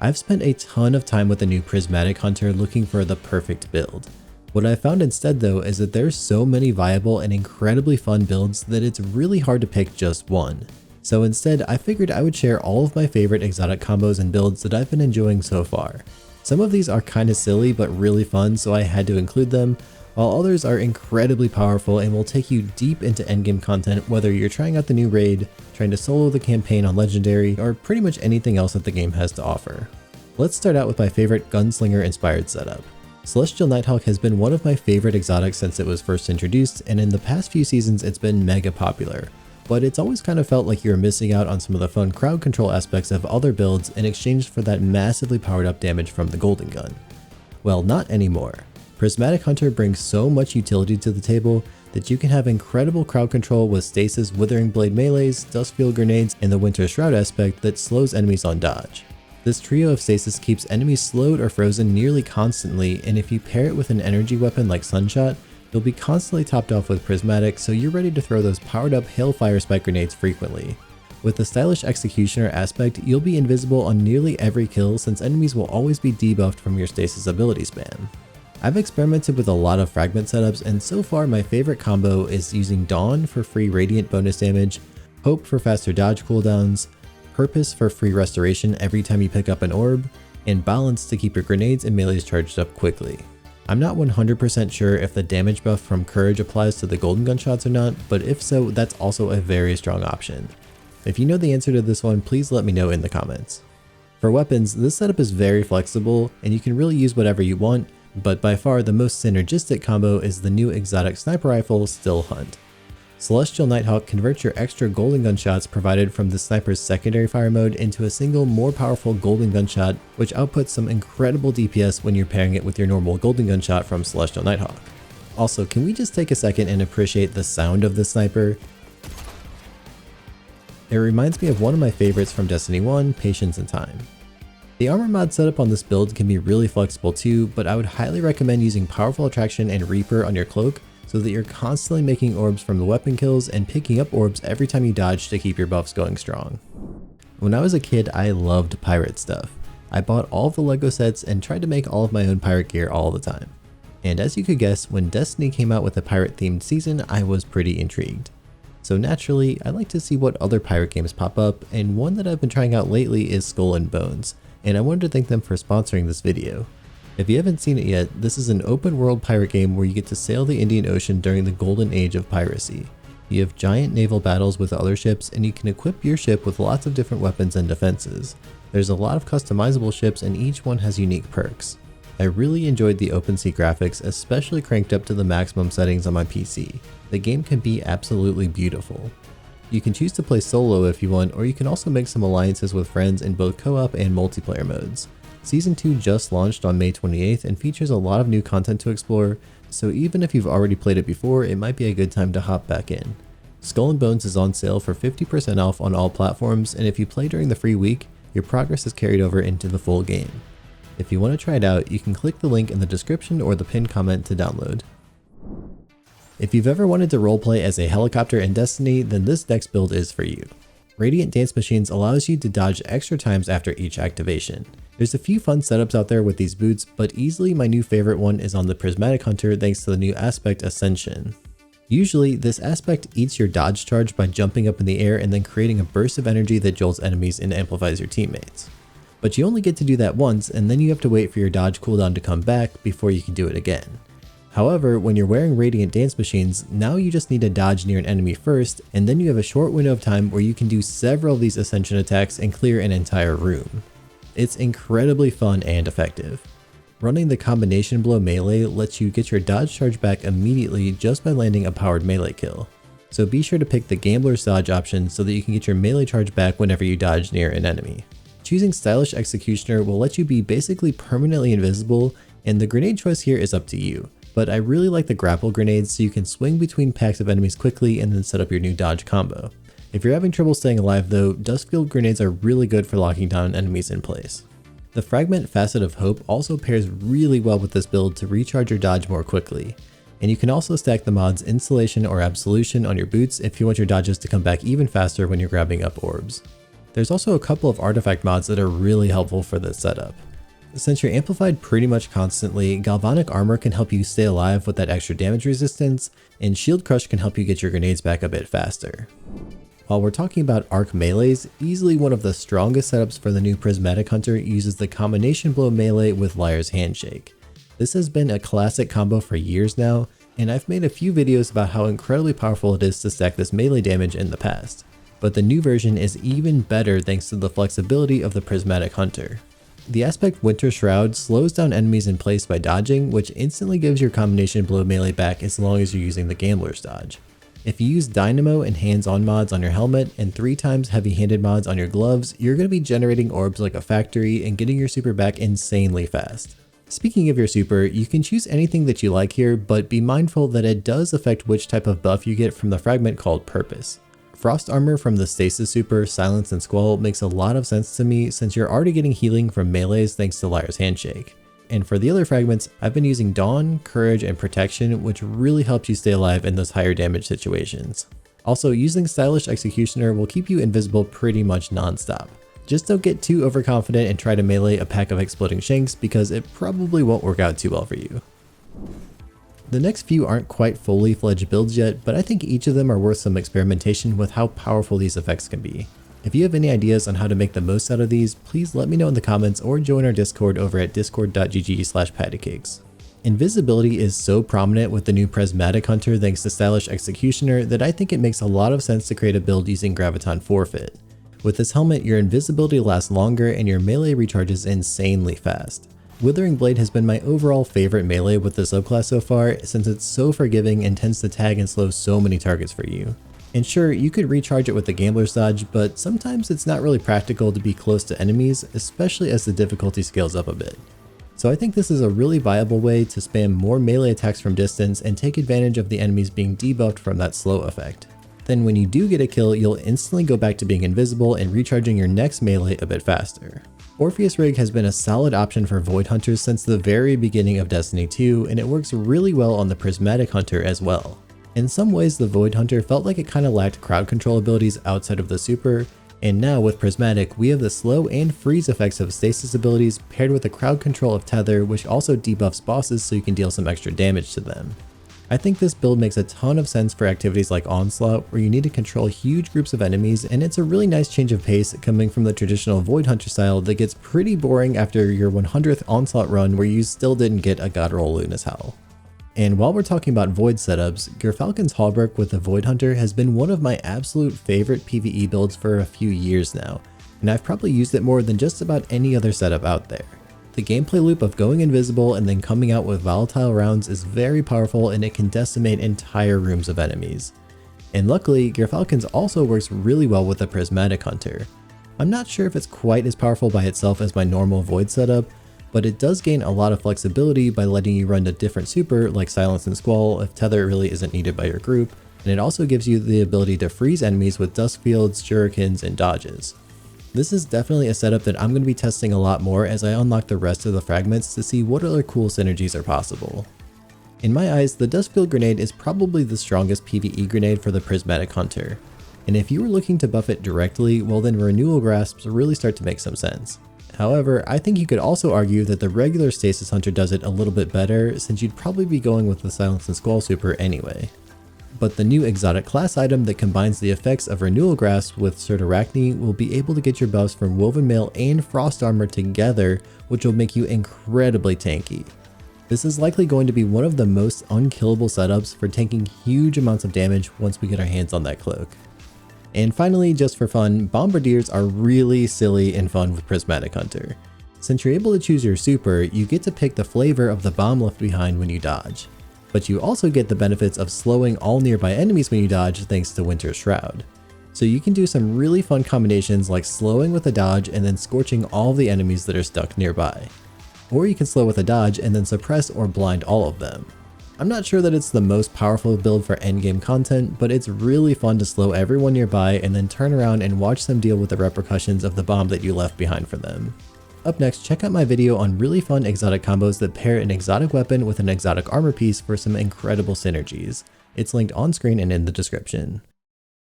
I've spent a ton of time with the new Prismatic Hunter looking for the perfect build. What I found instead though is that there's so many viable and incredibly fun builds that it's really hard to pick just one. So instead, I figured I would share all of my favorite exotic combos and builds that I've been enjoying so far. Some of these are kinda silly but really fun, so I had to include them, while others are incredibly powerful and will take you deep into endgame content whether you're trying out the new raid, trying to solo the campaign on Legendary, or pretty much anything else that the game has to offer. Let's start out with my favorite gunslinger inspired setup. Celestial Nighthawk has been one of my favorite exotics since it was first introduced, and in the past few seasons it's been mega popular. But it's always kind of felt like you were missing out on some of the fun crowd control aspects of other builds in exchange for that massively powered up damage from the golden gun. Well, not anymore. Prismatic Hunter brings so much utility to the table that you can have incredible crowd control with stasis, withering blade melees, dustfield grenades, and the winter shroud aspect that slows enemies on dodge. This trio of stasis keeps enemies slowed or frozen nearly constantly, and if you pair it with an energy weapon like Sunshot, you'll be constantly topped off with Prismatic, so you're ready to throw those powered up Hailfire spike grenades frequently. With the stylish executioner aspect, you'll be invisible on nearly every kill since enemies will always be debuffed from your stasis ability spam. I've experimented with a lot of fragment setups, and so far my favorite combo is using Dawn for free radiant bonus damage, Hope for faster dodge cooldowns, Purpose for free restoration every time you pick up an orb, and Balance to keep your grenades and melees charged up quickly. I'm not 100% sure if the damage buff from Courage applies to the golden gun shots or not, but if so, that's also a very strong option. If you know the answer to this one, please let me know in the comments. For weapons, this setup is very flexible, and you can really use whatever you want, but by far the most synergistic combo is the new exotic sniper rifle, Still Hunt. Celestial Nighthawk converts your extra golden gun shots provided from the sniper's secondary fire mode into a single more powerful golden gun shot, which outputs some incredible DPS when you're pairing it with your normal golden gun shot from Celestial Nighthawk. Also, can we just take a second and appreciate the sound of the sniper? It reminds me of one of my favorites from Destiny 1, Patience and Time. The armor mod setup on this build can be really flexible too, but I would highly recommend using Powerful Attraction and Reaper on your cloak so that you're constantly making orbs from the weapon kills and picking up orbs every time you dodge to keep your buffs going strong. When I was a kid, I loved pirate stuff. I bought all of the LEGO sets and tried to make all of my own pirate gear all the time. And as you could guess, when Destiny came out with a pirate themed season, I was pretty intrigued. So naturally, I like to see what other pirate games pop up, and one that I've been trying out lately is Skull and Bones, and I wanted to thank them for sponsoring this video. If you haven't seen it yet, this is an open world pirate game where you get to sail the Indian Ocean during the golden age of piracy. You have giant naval battles with other ships, and you can equip your ship with lots of different weapons and defenses. There's a lot of customizable ships, and each one has unique perks. I really enjoyed the OpenSea graphics, especially cranked up to the maximum settings on my PC. The game can be absolutely beautiful. You can choose to play solo if you want, or you can also make some alliances with friends in both co-op and multiplayer modes. Season 2 just launched on May 28th and features a lot of new content to explore, so even if you've already played it before, it might be a good time to hop back in. Skull and Bones is on sale for 50% off on all platforms, and if you play during the free week, your progress is carried over into the full game. If you want to try it out, you can click the link in the description or the pinned comment to download. If you've ever wanted to roleplay as a helicopter in Destiny, then this next build is for you. Radiant Dance Machines allows you to dodge extra times after each activation. There's a few fun setups out there with these boots, but easily my new favorite one is on the Prismatic Hunter thanks to the new aspect Ascension. Usually, this aspect eats your dodge charge by jumping up in the air and then creating a burst of energy that jolts enemies and amplifies your teammates. But you only get to do that once, and then you have to wait for your dodge cooldown to come back before you can do it again. However, when you're wearing Radiant Dance Machines, now you just need to dodge near an enemy first, and then you have a short window of time where you can do several of these Ascension attacks and clear an entire room. It's incredibly fun and effective. Running the combination blow melee lets you get your dodge charge back immediately just by landing a powered melee kill. So be sure to pick the Gambler's Dodge option so that you can get your melee charge back whenever you dodge near an enemy. Choosing Stylish Executioner will let you be basically permanently invisible, and the grenade choice here is up to you. But I really like the grapple grenades so you can swing between packs of enemies quickly and then set up your new dodge combo. If you're having trouble staying alive though, Dustfield grenades are really good for locking down enemies in place. The Fragment Facet of Hope also pairs really well with this build to recharge your dodge more quickly. And you can also stack the mods Installation or Absolution on your boots if you want your dodges to come back even faster when you're grabbing up orbs. There's also a couple of artifact mods that are really helpful for this setup. Since you're amplified pretty much constantly, Galvanic Armor can help you stay alive with that extra damage resistance, and Shield Crush can help you get your grenades back a bit faster. While we're talking about arc melees, easily one of the strongest setups for the new Prismatic Hunter uses the combination blow melee with Liar's Handshake. This has been a classic combo for years now, and I've made a few videos about how incredibly powerful it is to stack this melee damage in the past. But the new version is even better thanks to the flexibility of the Prismatic Hunter. The aspect Winter Shroud slows down enemies in place by dodging, which instantly gives your combination blow melee back as long as you're using the Gambler's dodge. If you use Dynamo and hands-on mods on your helmet and 3 times heavy-handed mods on your gloves, you're going to be generating orbs like a factory and getting your super back insanely fast. Speaking of your super, you can choose anything that you like here, but be mindful that it does affect which type of buff you get from the fragment called Purpose. Frost Armor from the Stasis Super, Silence and Squall makes a lot of sense to me since you're already getting healing from melees thanks to Liar's Handshake. And for the other fragments, I've been using Dawn, Courage, and Protection, which really helps you stay alive in those higher damage situations. Also, using Stylish Executioner will keep you invisible pretty much non-stop. Just don't get too overconfident and try to melee a pack of exploding shanks because it probably won't work out too well for you. The next few aren't quite fully fledged builds yet, but I think each of them are worth some experimentation with how powerful these effects can be. If you have any ideas on how to make the most out of these, please let me know in the comments or join our Discord over at discord.gg/pattycakes. Invisibility is so prominent with the new Prismatic Hunter thanks to Stylish Executioner that I think it makes a lot of sense to create a build using Graviton Forfeit. With this helmet, your invisibility lasts longer and your melee recharges insanely fast. Withering Blade has been my overall favorite melee with the subclass so far since it's so forgiving and tends to tag and slow so many targets for you. And sure, you could recharge it with the Gambler's Dodge, but sometimes it's not really practical to be close to enemies, especially as the difficulty scales up a bit. So I think this is a really viable way to spam more melee attacks from distance and take advantage of the enemies being debuffed from that slow effect. Then when you do get a kill, you'll instantly go back to being invisible and recharging your next melee a bit faster. Orpheus Rig has been a solid option for Void Hunters since the very beginning of Destiny 2, and it works really well on the Prismatic Hunter as well. In some ways, the Void Hunter felt like it kinda lacked crowd control abilities outside of the super, and now with Prismatic, we have the slow and freeze effects of stasis abilities paired with the crowd control of Tether, which also debuffs bosses so you can deal some extra damage to them. I think this build makes a ton of sense for activities like Onslaught, where you need to control huge groups of enemies, and it's a really nice change of pace coming from the traditional Void Hunter style that gets pretty boring after your 100th Onslaught run where you still didn't get a God Roll Luna's Howl. And while we're talking about Void setups, Gyrfalcon's Hauberk with the Void Hunter has been one of my absolute favorite PvE builds for a few years now, and I've probably used it more than just about any other setup out there. The gameplay loop of going invisible and then coming out with volatile rounds is very powerful, and it can decimate entire rooms of enemies. And luckily, Gyrfalcon's also works really well with the Prismatic Hunter. I'm not sure if it's quite as powerful by itself as my normal Void setup, but it does gain a lot of flexibility by letting you run a different super like Silence and Squall if Tether really isn't needed by your group, and it also gives you the ability to freeze enemies with Dusk Fields, Shurikens, and dodges. This is definitely a setup that I'm going to be testing a lot more as I unlock the rest of the fragments to see what other cool synergies are possible. In my eyes, the Duskfield grenade is probably the strongest PvE grenade for the Prismatic Hunter, and if you were looking to buff it directly, well then Renewal Grasps really start to make some sense. However, I think you could also argue that the regular Stasis Hunter does it a little bit better since you'd probably be going with the Silence and Squall super anyway. But the new exotic class item that combines the effects of Renewal Grasp with Cyrtarachne will be able to get your buffs from Woven Mail and Frost Armor together, which will make you incredibly tanky. This is likely going to be one of the most unkillable setups for tanking huge amounts of damage once we get our hands on that cloak. And finally, just for fun, Bombardiers are really silly and fun with Prismatic Hunter. Since you're able to choose your super, you get to pick the flavor of the bomb left behind when you dodge. But you also get the benefits of slowing all nearby enemies when you dodge thanks to Winter Shroud. So you can do some really fun combinations like slowing with a dodge and then scorching all the enemies that are stuck nearby. Or you can slow with a dodge and then suppress or blind all of them. I'm not sure that it's the most powerful build for endgame content, but it's really fun to slow everyone nearby and then turn around and watch them deal with the repercussions of the bomb that you left behind for them. Up next, check out my video on really fun exotic combos that pair an exotic weapon with an exotic armor piece for some incredible synergies. It's linked on screen and in the description.